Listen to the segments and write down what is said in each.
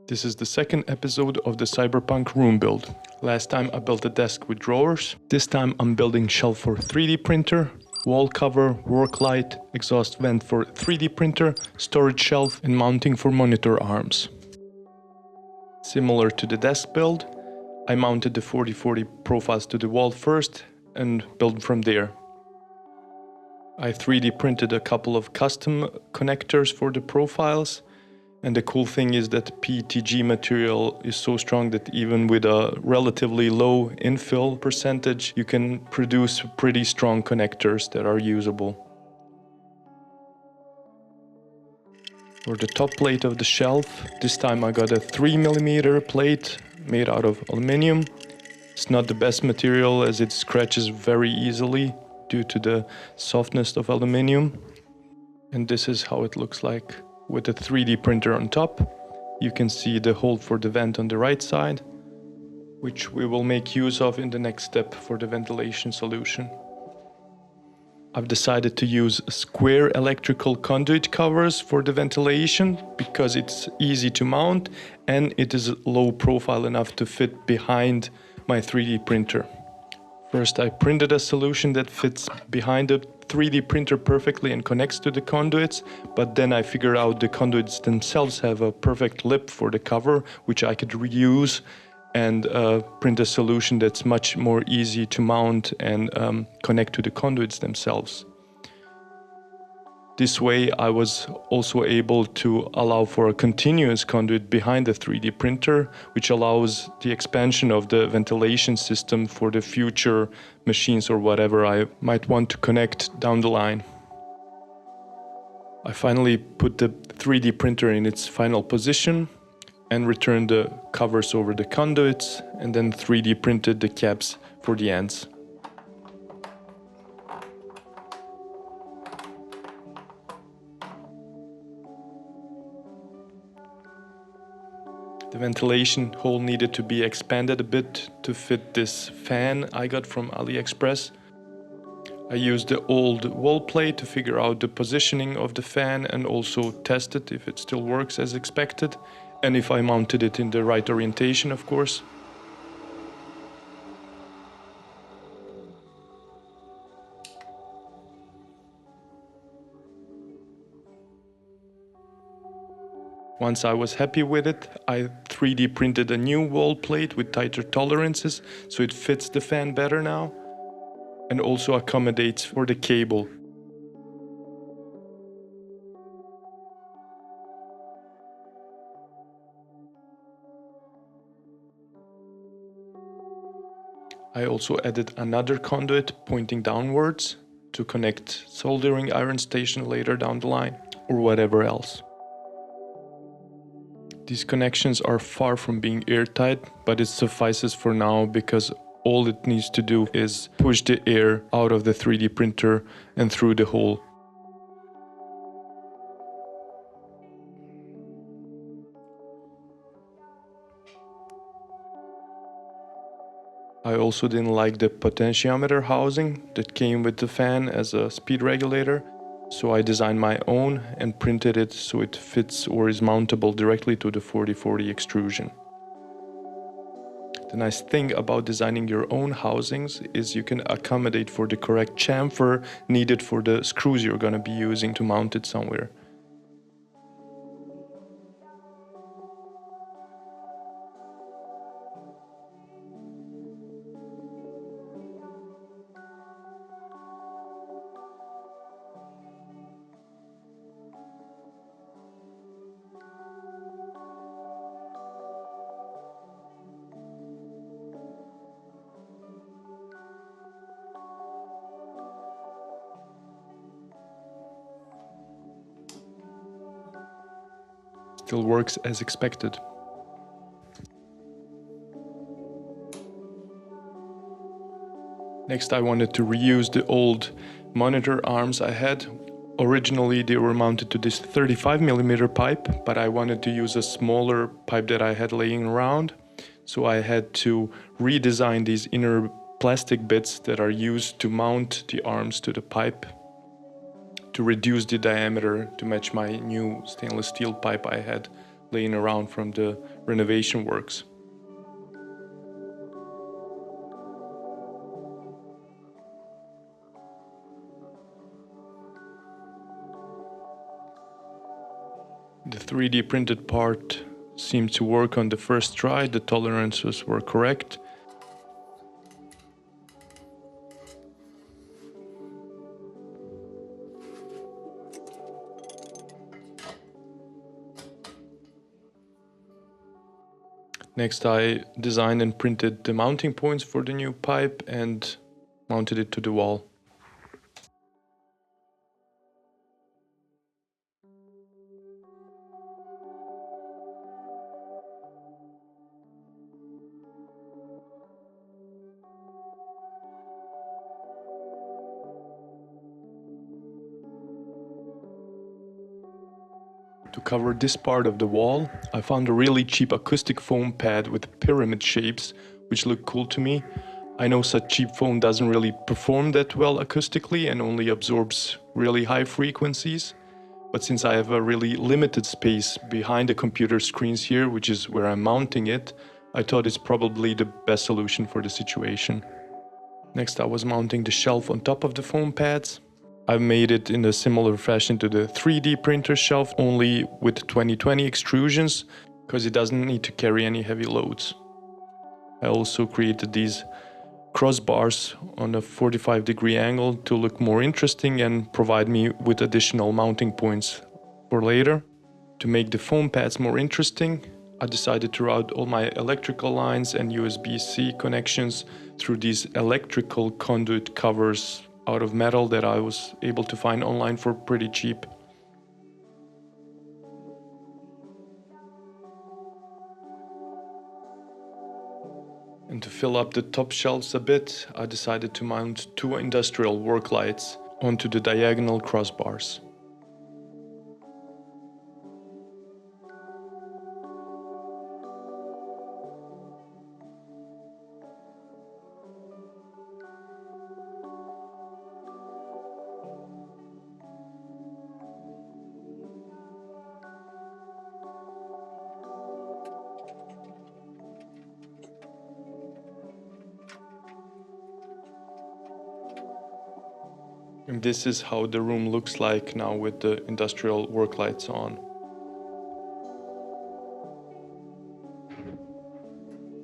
This is the second episode of the Cyberpunk room build. Last time I built a desk with drawers. This time I'm building shelf for 3D printer, wall cover, work light, exhaust vent for 3D printer, storage shelf and mounting for monitor arms. Similar to the desk build, I mounted the 4040 profiles to the wall first and built from there. I 3D printed a couple of custom connectors for the profiles. And the cool thing is that PETG material is so strong that even with a relatively low infill percentage, you can produce pretty strong connectors that are usable. For the top plate of the shelf, this time I got a 3mm plate made out of aluminum. It's not the best material as it scratches very easily due to the softness of aluminum. And this is how it looks like. With a 3D printer on top, you can see the hole for the vent on the right side, which we will make use of in the next step for the ventilation solution. I've decided to use square electrical conduit covers for the ventilation because it's easy to mount and it is low profile enough to fit behind my 3D printer. First, I printed a solution that fits behind the 3D printer perfectly and connects to the conduits, but then I figured out the conduits themselves have a perfect lip for the cover, which I could reuse and print a solution that's much more easy to mount and connect to the conduits themselves. This way I was also able to allow for a continuous conduit behind the 3D printer, which allows the expansion of the ventilation system for the future machines or whatever I might want to connect down the line. I finally put the 3D printer in its final position and returned the covers over the conduits and then 3D printed the caps for the ends. The ventilation hole needed to be expanded a bit to fit this fan I got from AliExpress. I used the old wall plate to figure out the positioning of the fan and also test it if it still works as expected and if I mounted it in the right orientation, of course. Once I was happy with it, I 3D printed a new wall plate with tighter tolerances so it fits the fan better now and also accommodates for the cable. I also added another conduit pointing downwards to connect soldering iron station later down the line or whatever else. These connections are far from being airtight, but it suffices for now because all it needs to do is push the air out of the 3D printer and through the hole. I also didn't like the potentiometer housing that came with the fan as a speed regulator. So I designed my own and printed it so it fits or is mountable directly to the 4040 extrusion. The nice thing about designing your own housings is you can accommodate for the correct chamfer needed for the screws you're going to be using to mount it somewhere. Still works as expected. Next, I wanted to reuse the old monitor arms I had. Originally, they were mounted to this 35mm pipe, but I wanted to use a smaller pipe that I had laying around. So I had to redesign these inner plastic bits that are used to mount the arms to the pipe, to reduce the diameter to match my new stainless steel pipe I had laying around from the renovation works. The 3D printed part seemed to work on the first try. The tolerances were correct. Next, I designed and printed the mounting points for the new pipe and mounted it to the wall. To cover this part of the wall, I found a really cheap acoustic foam pad with pyramid shapes, which looked cool to me. I know such cheap foam doesn't really perform that well acoustically and only absorbs really high frequencies. But since I have a really limited space behind the computer screens here, which is where I'm mounting it, I thought it's probably the best solution for the situation. Next, I was mounting the shelf on top of the foam pads. I've made it in a similar fashion to the 3D printer shelf, only with 2020 extrusions, because it doesn't need to carry any heavy loads. I also created these crossbars on a 45-degree angle to look more interesting and provide me with additional mounting points for later. To make the foam pads more interesting, I decided to route all my electrical lines and USB-C connections through these electrical conduit covers out of metal that I was able to find online for pretty cheap. And to fill up the top shelves a bit, I decided to mount 2 industrial work lights onto the diagonal crossbars. And this is how the room looks like now with the industrial work lights on.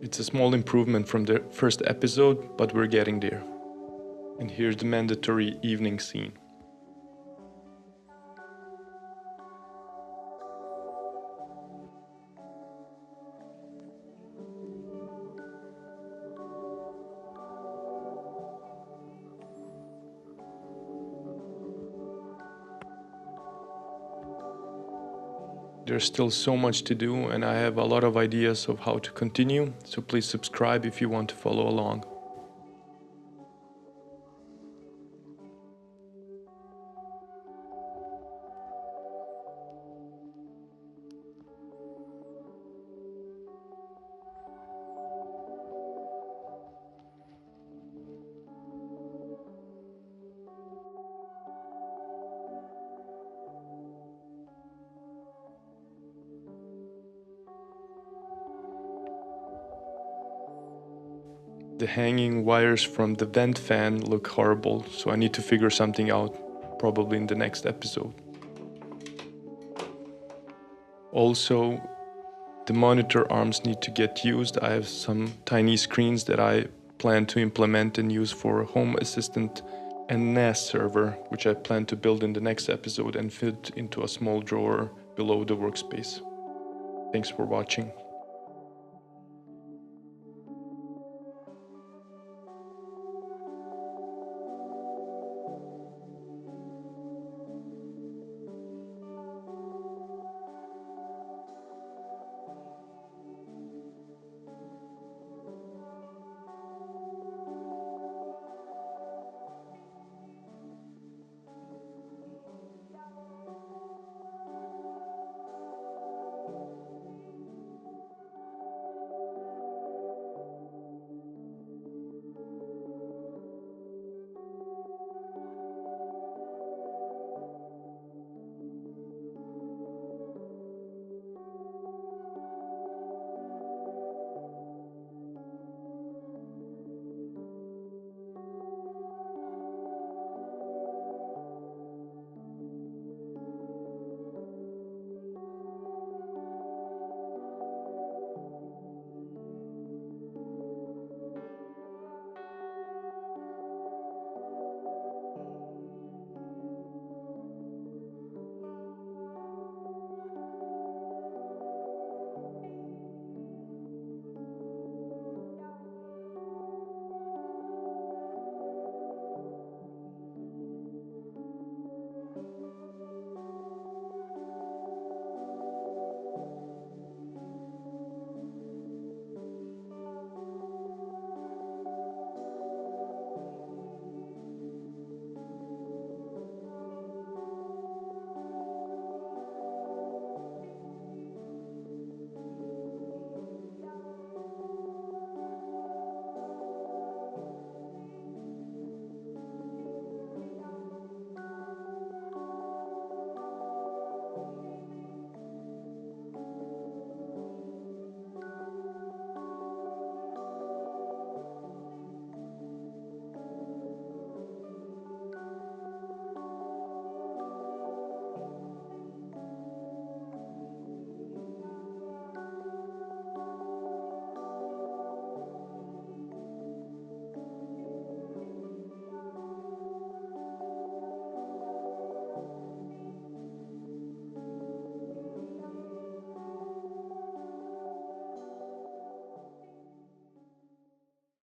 It's a small improvement from the first episode, but we're getting there. And here's the mandatory evening scene. There's still so much to do, and I have a lot of ideas of how to continue, so please subscribe if you want to follow along. The hanging wires from the vent fan look horrible, so I need to figure something out, probably in the next episode. Also, the monitor arms need to get used. I have some tiny screens that I plan to implement and use for a Home Assistant and NAS server, which I plan to build in the next episode and fit into a small drawer below the workspace. Thanks for watching.